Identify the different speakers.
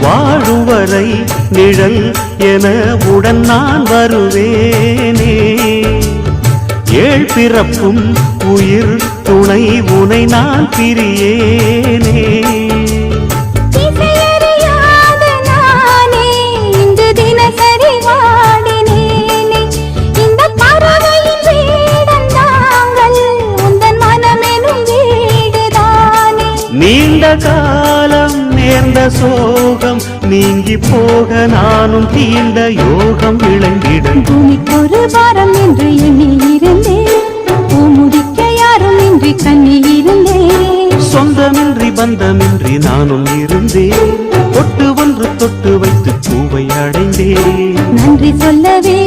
Speaker 1: வாழும் வரை நிழல் என உடன் நான் வருவேனே. ஏழ் பிறப்பும் உயிர் துணை உனை நான் பிரியேனே. நீண்ட காலம் நேர்ந்த சோகம் நீங்கி போக நானும் தீண்ட யோகம் விளங்கிட
Speaker 2: பூமிக்கு ஒரு வாரம் என்று எண்ணி இருந்தேன். பூமுடிக்க யாரும் இன்றி கண்ணி இருந்தேன்.
Speaker 1: சொந்தமின்றி பந்தமின்றி நானும் இருந்தேன். தொட்டு ஒன்று தொட்டு வைத்து பூவை அடைந்தேன்.
Speaker 2: நன்றி சொல்லவே